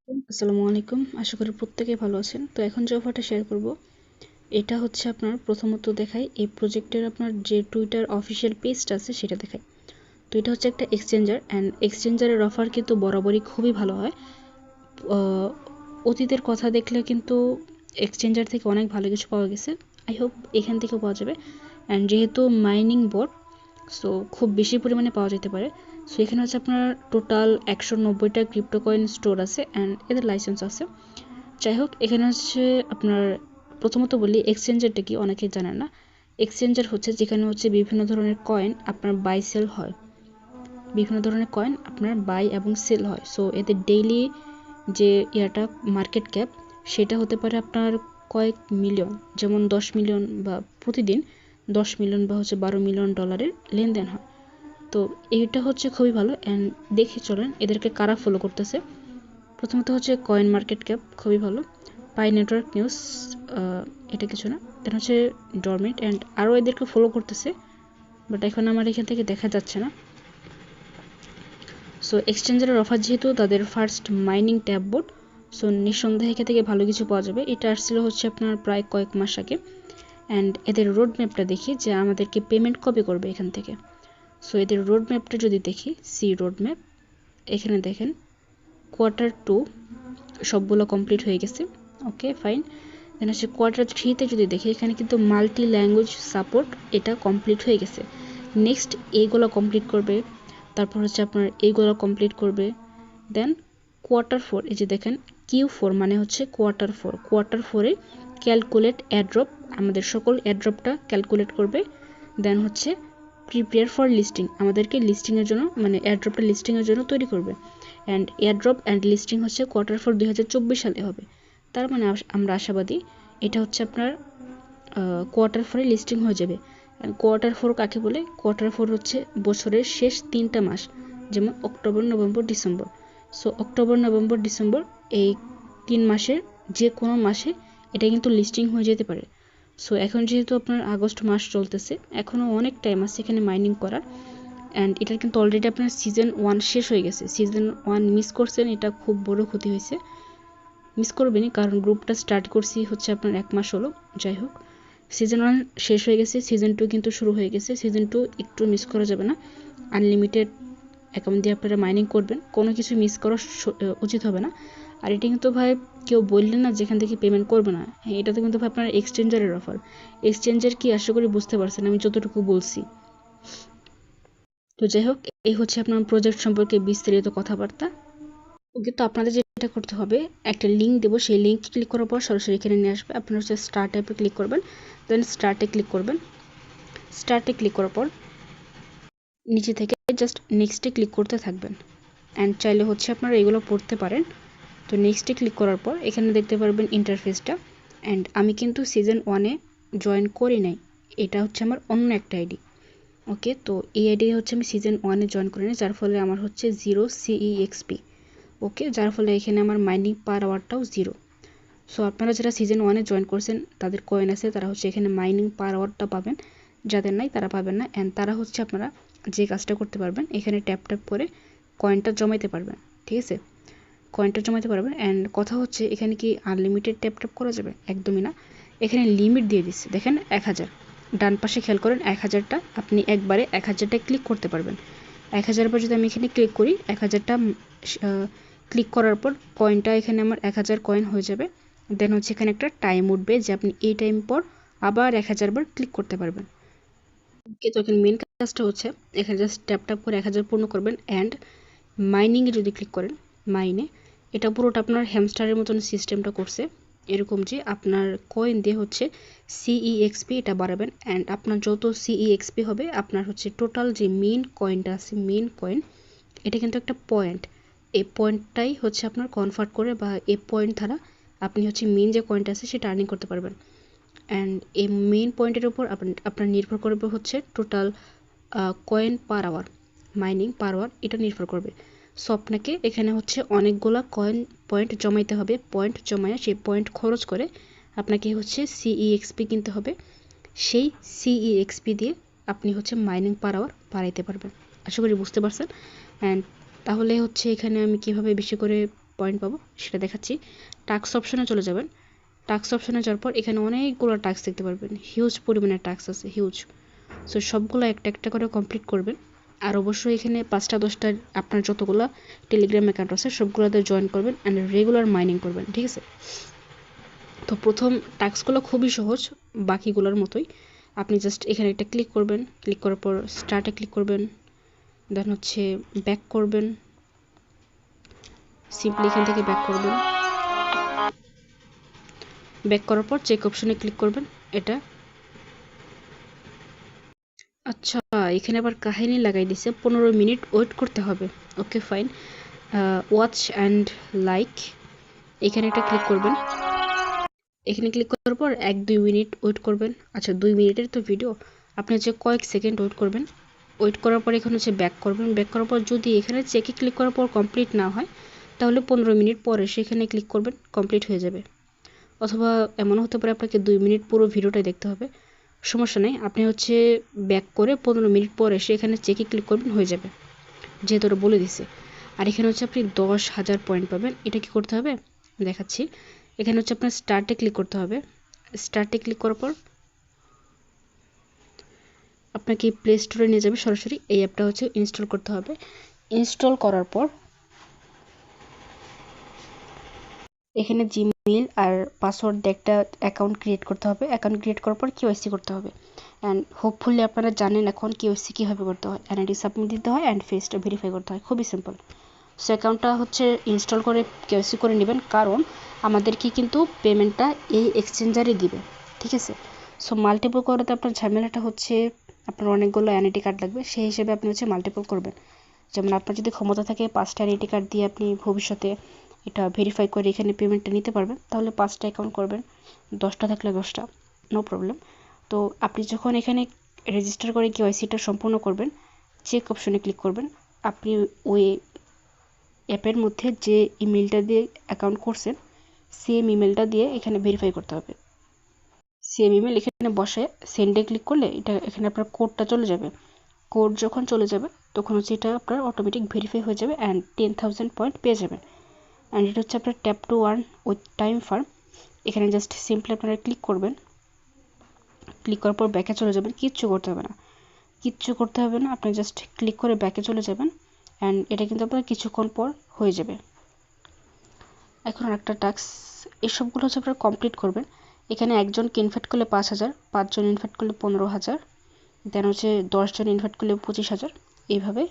আসসালামু আলাইকুম। আশা করি প্রত্যেকেই ভালো আছেন। তো এখন যে অফারটা শেয়ার করব, এটা হচ্ছে আপনার প্রথমত দেখায় এই প্রজেক্টের আপনার যে টুইটার অফিসিয়াল পেজটা আছে সেটা দেখায়। তো এটা হচ্ছে একটা এক্সচেঞ্জার, অ্যান্ড এক্সচেঞ্জারের অফার কিন্তু বরাবরই খুবই ভালো হয়। অতীতের কথা দেখলে কিন্তু এক্সচেঞ্জার থেকে অনেক ভালো কিছু পাওয়া গেছে। আই হোপ এখান থেকেও পাওয়া যাবে। অ্যান্ড যেহেতু মাইনিং বোর্ড, সো খুব বেশি পরিমাণে পাওয়া যেতে পারে। সো এখানে হচ্ছে আপনার টোটাল 190টা ক্রিপ্টো কয়েন স্টোর আছে, অ্যান্ড এদের লাইসেন্স আছে। যাই হোক, এখানে হচ্ছে আপনার প্রথমত বলি এক্সচেঞ্জারটা কি, অনেকেই জানেন না। এক্সচেঞ্জার হচ্ছে যেখানে হচ্ছে বিভিন্ন ধরনের কয়েন আপনার বাই সেল হয়, বিভিন্ন ধরনের কয়েন আপনার বাই এবং সেল হয়। সো এদের ডেইলি যে ইয়াটা মার্কেট ক্যাপ, সেটা হতে পারে আপনার কয়েক মিলিয়ন, যেমন 10 মিলিয়ন, বা প্রতিদিন 10 মিলিয়ন বা হচ্ছে $12 মিলিয়ন লেনদেন হয়। তো এইটা হচ্ছে খুবই ভালো। অ্যান্ড দেখে চলেন এদেরকে কারা ফলো করতেছে। প্রথমত হচ্ছে কয়েন মার্কেট ক্যাপ, খুবই ভালো। পাই নেটওয়ার্ক নিউজ, এটা কিছু না। দেন হচ্ছে ডরমেট, অ্যান্ড আরও এদেরকে ফলো করতেছে, বাট এখন আমার এখান থেকে দেখা যাচ্ছে না। সো এক্সচেঞ্জারের অফার যেহেতু তাদের first mining tab board, so নিঃসন্দেহে এখান থেকে ভালো কিছু পাওয়া যাবে। এটা আসছিল হচ্ছে আপনার প্রায় কয়েক মাস আগে। অ্যান্ড এদের রোড ম্যাপটা দেখি যে আমাদেরকে পেমেন্ট কবে করবে এখান থেকে। সো এদের রোড ম্যাপটা যদি দেখি, সি রোড ম্যাপ, এখানে দেখেন Q2 সবগুলো কমপ্লিট হয়ে গেছে। ওকে, ফাইন। দেন হচ্ছে Q3-তে যদি দেখি, এখানে কিন্তু মাল্টি ল্যাঙ্গুয়েজ সাপোর্ট এটা কমপ্লিট হয়ে গেছে। নেক্সট এইগুলো কমপ্লিট করবে, তারপর হচ্ছে আপনার এইগুলো কমপ্লিট করবে। দেন Q4, এই যে দেখেন Q4 মানে হচ্ছে Q4 ক্যালকুলেট অ্যাড্রপ, আমাদের সকল অ্যাড্রপটা ক্যালকুলেট করবে। দেন হচ্ছে প্রিপেয়ার ফর লিস্টিং, আমাদেরকে লিস্টিংয়ের জন্য মানে এয়ারড্রপটা লিস্টিংয়ের জন্য তৈরি করবে। অ্যান্ড এয়ারড্রপ অ্যান্ড লিস্টিং হচ্ছে Q4 2024 সালে হবে। তার মানে আমরা আশাবাদী এটা হচ্ছে আপনার Q4 লিস্টিং হয়ে যাবে। Q4 কাকে বলে? Q4 হচ্ছে বছরের শেষ 3টা মাস, যেমন October, November, December. So October, November, December এই 3 মাসের যে কোনো মাসে এটা কিন্তু লিস্টিং হয়ে যেতে পারে। সো এখন যেহেতু আপনার আগস্ট মাস চলতেছে, এখনও অনেক টাইম আছে এখানে মাইনিং করার। অ্যান্ড এটার কিন্তু অলরেডি আপনার সিজন 1 শেষ হয়ে গেছে। সিজন 1 মিস করছেন, এটা খুব বড় ক্ষতি হয়েছে। মিস করবেনই, কারণ গ্রুপটা স্টার্ট করছি হচ্ছে আপনার 1 মাস হলো। যাই হোক, সিজন 1 শেষ হয়ে গেছে, সিজন 2 কিন্তু শুরু হয়ে গেছে। সিজন 2 একটু মিস করা যাবে না। আনলিমিটেড অ্যাকাউন্ট দিয়ে আপনারা মাইনিং করবেন, কোনো কিছু মিস করা উচিত হবে না। আর এটা কিন্তু ভাই কেউ বললেন না যেখান থেকে পেমেন্ট করবে না। হ্যাঁ, এটা তো কিন্তু ভাই আপনার এক্সচেঞ্জারের অফার। এক্সচেঞ্জার কি আশা করি বুঝতে পারছেন আমি যতটুকু বলছি। তো যাই হোক, এই হচ্ছে আপনার প্রজেক্ট সম্পর্কে বিস্তারিত কথাবার্তা। ওকে, তো আপনাদের যেটা করতে হবে, একটা লিঙ্ক দেবো, সেই লিঙ্ক ক্লিক করার পর সরাসরি এখানে নিয়ে আসবে। আপনারা হচ্ছে স্টার্ট অ্যাপে ক্লিক করবেন, দেন স্টার্টে ক্লিক করবেন। স্টার্টে ক্লিক করার পর নিচে থেকে জাস্ট নেক্সটে ক্লিক করতে থাকবেন। অ্যান্ড চাইলে হচ্ছে আপনারা এগুলো পড়তে পারেন। তো নেক্সটে ক্লিক করার পর এখানে দেখতে পারবেন ইন্টারফেসটা। অ্যান্ড আমি কিন্তু সিজন 1-এ জয়েন করি নাই, এটা হচ্ছে আমার অন্য একটা আইডি। ওকে, তো এই আইডি হচ্ছে আমি সিজন 1-এ জয়েন করি নাই, যার ফলে আমার হচ্ছে 0 CEXP। ওকে, যার ফলে এখানে আমার মাইনিং পার আওয়ারটাও 0। সো আপনারা যারা সিজন 1-এ জয়েন করছেন, তাদের কয়েন আছে, তারা হচ্ছে এখানে মাইনিং পার আওয়ারটা পাবেন। যাদের নাই তারা পাবেন না। অ্যান্ড তারা হচ্ছে আপনারা যে কাজটা করতে পারবেন, এখানে ট্যাপ ট্যাপ করে কয়েনটা জমাইতে পারবেন। ঠিক আছে, কয়েনটা জমাতে পারবেন। অ্যান্ড কথা হচ্ছে এখানে কি আনলিমিটেড ট্যাপ ট্যাপ করা যাবে? একদমই না। এখানে লিমিট দিয়ে দিচ্ছে, দেখেন 1000। ডান পাশে খেয়াল করেন, 1000টা আপনি একবারে 1000টায় ক্লিক করতে পারবেন। 1000 পর যদি আমি এখানে ক্লিক করি, 1000টা ক্লিক করার পর কয়েনটা এখানে আমার 1000 কয়েন হয়ে যাবে। দেন হচ্ছে এখানে একটা টাইম উঠবে যে আপনি এই টাইম পর আবার 1000 বার ক্লিক করতে পারবেন। ওকে, তো এখানে মেন কাজটা হচ্ছে এখানে জাস্ট ট্যাপ ট্যাপ করে 1000 পূর্ণ করবেন। অ্যান্ড মাইনিংয়ে যদি ক্লিক করেন, মাইনে এটা পুরোটা আপনার হ্যামস্টারের মতন সিস্টেমটা করছে, এরকম যে আপনার কয়েন দিয়ে হচ্ছে CEXP এটা বাড়াবেন। অ্যান্ড আপনার যত CEXP হবে, আপনার হচ্ছে টোটাল যে মেন কয়েনটা আছে, মেন কয়েন, এটা কিন্তু একটা পয়েন্ট। এই পয়েন্টটাই হচ্ছে আপনার কনভার্ট করে, বা এই পয়েন্ট দ্বারা আপনি হচ্ছে মেন যে কয়েনটা আছে সেটা আর্নিং করতে পারবেন। অ্যান্ড এই মেন পয়েন্টের উপর আপনার নির্ভর করবে হচ্ছে total coin per hour, mining per hour, এটা নির্ভর করবে। সো আপনাকে এখানে হচ্ছে অনেকগুলা পয়েন্ট জমাইতে হবে। পয়েন্ট জমায় সেই পয়েন্ট খরচ করে আপনাকে হচ্ছে CEXP কিনতে হবে। সেই CEXP দিয়ে আপনি হচ্ছে মাইনিং পার আওয়ার বাড়াইতে পারবেন। আশা করি বুঝতে পারছেন। অ্যান্ড তাহলে হচ্ছে এখানে আমি কিভাবে বেশি করে পয়েন্ট পাবো সেটা দেখাচ্ছি। টাস্ক অপশনে চলে যাবেন। টাস্ক অপশনে যাওয়ার পর এখানে অনেকগুলো টাস্ক দেখতে পারবেন, হিউজ পরিমাণে টাস্ক আছে, হিউজ। সো সবগুলো একটা একটা করে কমপ্লিট করবেন। আর অবশ্যই এখানে 5টা 10টা আপনার যতগুলো টেলিগ্রাম অ্যাকাউন্ট আছে সবগুলোতে জয়েন করবেন অ্যান্ড রেগুলার মাইনিং করবেন, ঠিক আছে। তো প্রথম টাস্কগুলো খুবই সহজ, বাকিগুলোর মতোই। আপনি জাস্ট এখানে একটা ক্লিক করবেন, ক্লিক করার পর স্টার্টে ক্লিক করবেন, দেন হচ্ছে ব্যাক করবেন, সিম্পলি এখান থেকে ব্যাক করবেন। ব্যাক করার পর চেক অপশনে ক্লিক করবেন। এটা আচ্ছা, এখানে আবার কাহিনী লাগাই দিছে, 15 মিনিট ওয়েট করতে হবে। Okay fine, watch and like এখানে একটা ক্লিক করবেন। এখানে ক্লিক করার পর 1-2 মিনিট ওয়েট করবেন। আচ্ছা 2 মিনিটের তো ভিডিও, আপনি হচ্ছে কয়েক সেকেন্ড ওয়েট করবেন। ওয়েট করার পর এখানে হচ্ছে ব্যাক করবেন। ব্যাক করার পর যদি এখানে চেকে ক্লিক করার পর কমপ্লিট না হয় তাহলে 15 মিনিট পরে সেখানে ক্লিক করবেন, কমপ্লিট হয়ে যাবে। অথবা এমন হতে পারে আপনাকে 2 মিনিট পুরো ভিডিওটাই দেখতে হবে, সমস্যা নেই। আপনি হচ্ছে ব্যাক করে 15 মিনিট পরে সেখানে চেকে ক্লিক করবেন, হয়ে যাবে, যেহেতু ওরা বলে দিছে। আর এখানে হচ্ছে আপনি 10,000 পয়েন্ট পাবেন। এটা কি করতে হবে দেখাচ্ছি। এখানে হচ্ছে আপনার স্টার্টে ক্লিক করতে হবে। স্টার্টে ক্লিক করার পর আপনাকে প্লে স্টোরে নিয়ে যাবে সরাসরি। এই অ্যাপটা হচ্ছে ইনস্টল করতে হবে। ইনস্টল করার পর এখানে জিমেইল আর পাসওয়ার্ড দিয়ে একটা অ্যাকাউন্ট ক্রিয়েট করতে হবে। অ্যাকাউন্ট ক্রিয়েট করার পর কেওয়াইসি করতে হবে। অ্যান্ড হোপফুলি আপনারা জানেন এখন কেওয়াইসি কীভাবে করতে হয়। এনআইডি সাবমিট দিতে হয় অ্যান্ড ফেসটা ভেরিফাই করতে হয়, খুবই সিম্পল। সো অ্যাকাউন্টটা হচ্ছে ইনস্টল করে কেওয়াইসি করে নেবেন, কারণ আমাদেরকে কিন্তু পেমেন্টটা এই এক্সচেঞ্জারই দিবে, ঠিক আছে। সো মাল্টিপল করাতে আপনার ঝামেলাটা হচ্ছে আপনার অনেকগুলো এনআইডি কার্ড লাগবে, সেই হিসেবে আপনি হচ্ছে মাল্টিপল করবেন। যেমন আপনার যদি ক্ষমতা থাকে 5টা এনআইডি কার্ড দিয়ে আপনি ভবিষ্যতে এটা ভেরিফাই করে এখানে পেমেন্টটা নিতে পারবেন, তাহলে 5টা অ্যাকাউন্ট করবেন, 10টা থাকলে 10টা, নো প্রবলেম। তো আপনি যখন এখানে রেজিস্টার করে কেওয়াইসিটা সম্পূর্ণ করবেন, চেক অপশনে ক্লিক করবেন। আপনি ওই অ্যাপের মধ্যে যে ইমেলটা দিয়ে অ্যাকাউন্ট করছেন সেম ইমেলটা দিয়ে এখানে ভেরিফাই করতে হবে। সেম ইমেল এখানে বসে সেন্ডে ক্লিক করলে এটা এখানে আপনার কোডটা চলে যাবে। কোড যখন চলে যাবে তখন হচ্ছে এটা আপনার অটোমেটিক ভেরিফাই হয়ে যাবে অ্যান্ড 10,000 পয়েন্ট পেয়ে যাবেন। অ্যান্ড এটা হচ্ছে আপনার tap to earn with time farm. এখানে জাস্ট সিম্পলি আপনারা ক্লিক করবেন। ক্লিক করার পর ব্যাকে চলে যাবেন, কিচ্ছু করতে হবে না, কিচ্ছু করতে হবে না, আপনি জাস্ট ক্লিক করে ব্যাকে চলে যাবেন অ্যান্ড এটা কিন্তু আপনার কিছুক্ষণ পর হয়ে যাবে। এখন আরেকটা টাস্ক, এসবগুলো হচ্ছে আপনারা কমপ্লিট করবেন। এখানে একজনকে ইনভাইট করলে 5,000, 5 জন ইনভাইট করলে 15,000, দেন হচ্ছে 10 জন ইনভাইট করলে 25,000, এইভাবে।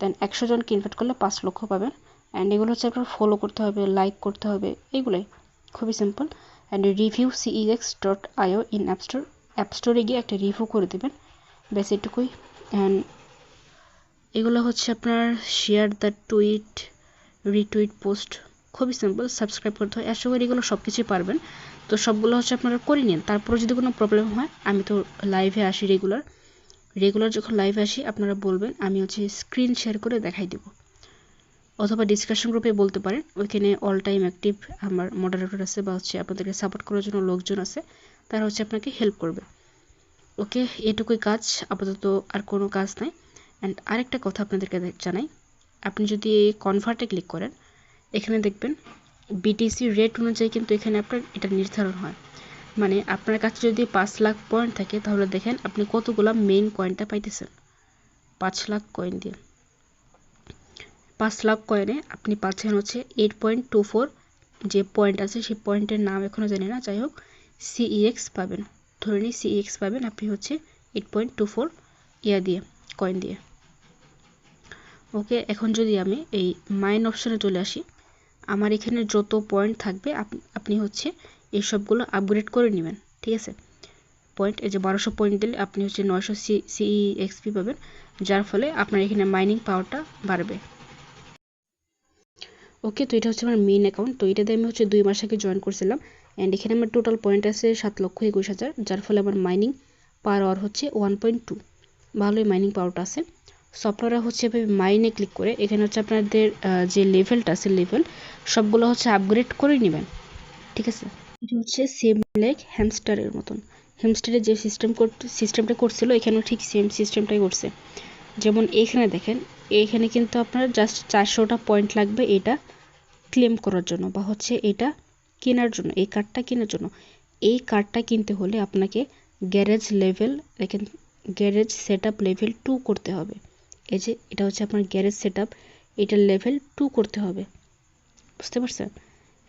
দেন 100 জনকে ইনভাইট করলে 5 লক্ষ পাবেন। অ্যান্ড এগুলো হচ্ছে আপনার ফলো করতে হবে, লাইক করতে হবে, এইগুলোই খুবই simple. And review cex.io in App Store, অ্যাপস্টোরে গিয়ে একটা রিভিউ করে দেবেন, ব্যাস এটুকুই। অ্যান্ড এগুলো হচ্ছে আপনার share the tweet, retweet, post, খুবই সিম্পল। সাবস্ক্রাইব করতে হয়, আশা করি এগুলো সব কিছুই পারবেন। তো সবগুলো হচ্ছে আপনারা করে নিন। তারপরে যদি কোনো প্রবলেম হয়, আমি তো লাইভে আসি রেগুলার যখন লাইভে আসি আপনারা বলবেন, আমি হচ্ছে স্ক্রিন শেয়ার করে দেখাই দেব, অথবা ডিসকাশন গ্রুপে বলতে পারেন, ওইখানে অল টাইম অ্যাক্টিভ আমার মডারেটর আছে বা হচ্ছে আপনাদেরকে সাপোর্ট করার জন্য লোকজন আছে, তারা হচ্ছে আপনাকে হেল্প করবে। ওকে, এটুকুই কাজ, আপাতত আর কোনো কাজ নাই। অ্যান্ড আরেকটা কথা আপনাদেরকে জানাই, আপনি যদি কনভার্টে ক্লিক করেন এখানে দেখবেন বিটিসি রেট অনুযায়ী কিন্তু এখানে আপনার এটা নির্ধারণ হয়। মানে আপনার কাছে যদি 5 লাখ পয়েন্ট থাকে তাহলে দেখেন আপনি কতগুলো মেইন কয়েনটা পাইতেছেন। 5 লাখ কয়েন দিয়ে 5 লাখ কয়েনে আপনি পাচ্ছেন হচ্ছে 8.24 যে পয়েন্ট আছে, সেই পয়েন্টের নাম এখনও জানি না, যাই হোক সিইএক্স পাবেন, ধরে নিই সিইএক্স পাবেন আপনি হচ্ছে 8.24 দিয়ে কয়েন দিয়ে। ওকে, এখন যদি আমি এই মাইন অপশনে চলে আসি, আমার এখানে যত পয়েন্ট থাকবে আপনি হচ্ছে এই সবগুলো আপগ্রেড করে নেবেন, ঠিক আছে। পয়েন্ট এই যে 1200 পয়েন্ট দিলে আপনি হচ্ছে 900 সিইএক্সপি পাবেন, যার ফলে আপনার এখানে মাইনিং পাওয়ারটা বাড়বে। ওকে, তো এটা হচ্ছে আমার মেইন অ্যাকাউন্ট। তো এটাতে আমি হচ্ছে 2 মাস আগে জয়েন করছিলাম অ্যান্ড এখানে আমার টোটাল পয়েন্ট আছে 7,21,000, যার ফলে আমার মাইনিং পার আওয়ার হচ্ছে 1.2, ভালোই মাইনিং পাওয়ারটা আছে। সো আপনারা হচ্ছে মাইনে ক্লিক করে এখানে হচ্ছে আপনাদের যে লেভেলটা আছে লেভেল সবগুলো হচ্ছে আপগ্রেড করে নেবেন, ঠিক আছে। এটা হচ্ছে সেম লাইক হ্যামস্টারের মতন, হ্যামস্টারের যে সিস্টেমটা করছিল এখানেও ঠিক সেম সিস্টেমটাই করছে। যেমন এইখানে দেখেন, এইখানে কিন্তু আপনার জাস্ট 400টা পয়েন্ট লাগবে এটা ক্লেম করার জন্য বা হচ্ছে এটা কেনার জন্য, এই কার্ডটা কেনার জন্য। এই কার্ডটা কিনতে হলে আপনাকে গ্যারেজ লেভেল দেখেন, গ্যারেজ সেট আপ লেভেল 2 করতে হবে। এই যে এটা হচ্ছে আপনার গ্যারেজ সেট আপ, এটা লেভেল 2 করতে হবে, বুঝতে পারছেন?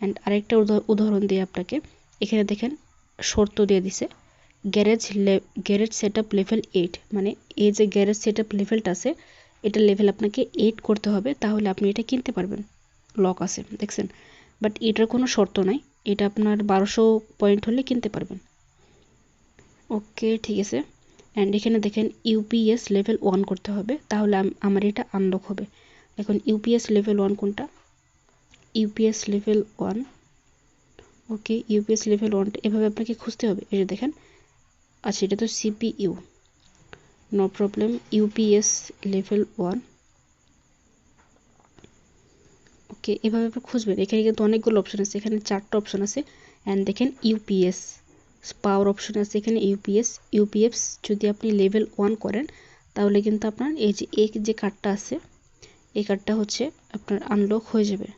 অ্যান্ড আরেকটা উদাহরণ দিয়ে আপনাকে, এখানে দেখেন শর্ত দিয়ে দিছে গ্যারেজ সেট আপ লেভেল 8, মানে এই যে গ্যারেজ সেট আপ লেভেলটা আছে এটা লেভেল আপনাকে 8 করতে হবে, তাহলে আপনি এটা কিনতে পারবেন। লক আছে দেখছেন, বাট এটার কোনো শর্ত নাই, এটা আপনার 1200 পয়েন্ট হলে কিনতে পারবেন। ওকে ঠিক আছে। অ্যান্ড এখানে দেখেন ইউপিএস লেভেল 1 করতে হবে, তাহলে আমার এটা আনলক হবে। এখন ইউপিএস লেভেল 1 কোনটা? ইউপিএস লেভেল 1, ওকে ইউপিএস লেভেল 1 এভাবে আপনাকে খুঁজতে হবে। এই যে দেখেন, আচ্ছা এটা তো CPU, no problem. UPS level 1, okay এভাবে আপনি খুঁজবেন। এখানে কিন্তু অনেকগুলো অপশন আছে, এখানে 4টা অপশন আছে। অ্যান্ড দেখেন ইউপিএস পাওয়ার অপশন আছে এখানে, ইউপিএস যদি আপনি লেভেল 1 করেন তাহলে কিন্তু আপনার এই যে কার্ডটা আছে এই কার্ডটা হচ্ছে আপনার আনলক হয়ে যাবে।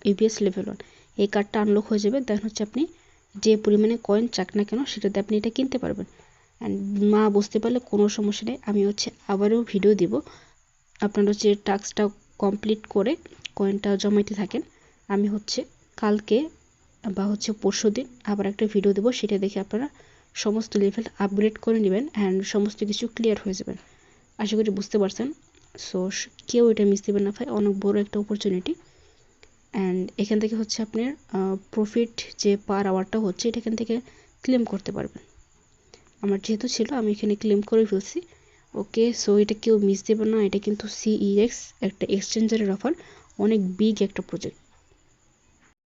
ইউপিএস লেভেল 1 এই কার্ডটা আনলক হয়ে যাবে, দেন হচ্ছে আপনি যে পরিমাণে কয়েন চাক না কেন সেটাতে আপনি এটা কিনতে পারবেন। অ্যান্ড মা বুঝতে পারলে কোনো সমস্যা নেই, আমি হচ্ছে আবারও ভিডিও দিব। আপনারা হচ্ছে টাস্কটা কমপ্লিট করে কয়েনটা জমাইতে থাকেন, আমি হচ্ছে কালকে বা হচ্ছে পরশুদিন আবার একটা ভিডিও দেবো, সেটা দেখে আপনারা সমস্ত লেভেল আপগ্রেড করে নেবেন অ্যান্ড সমস্ত কিছু ক্লিয়ার হয়ে যাবেন। আশা করি বুঝতে পারছেন। সো কেউ এটা মিস দেবেন না ভাই, অনেক বড় একটা অপরচুনিটি। অ্যান্ড এখান থেকে হচ্ছে আপনার প্রফিট যে পার আওয়ারটা হচ্ছে এটা এখান থেকে ক্লেম করতে পারবেন। আমার যেহেতু ছিল আমি এখানে ক্লেম করে ফেলছি। ওকে সো এটা কেউ মিস দেবেন না, এটা কিন্তু সিইএক্স একটা এক্সচেঞ্জারের অফার, অনেক বিগ একটা প্রজেক্ট।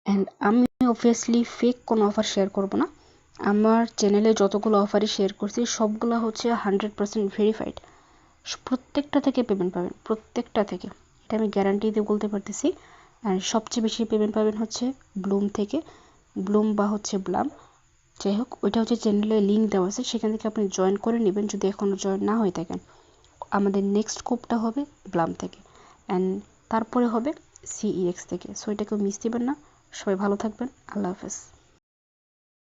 অ্যান্ড আমি অবভিয়াসলি ফেক কোনো অফার শেয়ার করব না, আমার চ্যানেলে যতগুলো অফারই শেয়ার করছি সবগুলো হচ্ছে 100% ভেরিফাইড, প্রত্যেকটা থেকে পেমেন্ট পাবেন, প্রত্যেকটা থেকে, এটা আমি গ্যারান্টি দিয়ে বলতে পারতেছি। আর সবচেয়ে বেশি পেমেন্ট পাবেন হচ্ছে ব্লুম থেকে, ব্লুম বা হচ্ছে ব্লাম, যাই হোক ওইটা হচ্ছে চ্যানেলে লিঙ্ক দেওয়া আছে, সেখান থেকে আপনি জয়েন করে নেবেন যদি এখনও জয়েন না হয়ে থাকেন। আমাদের নেক্সট কোপটা হবে ব্লাম থেকে অ্যান্ড তারপরে হবে সিইএক্স থেকে। সো এটাকেও মিস দেবেন না। সবাই ভালো থাকবেন, আল্লাহ হাফেজ।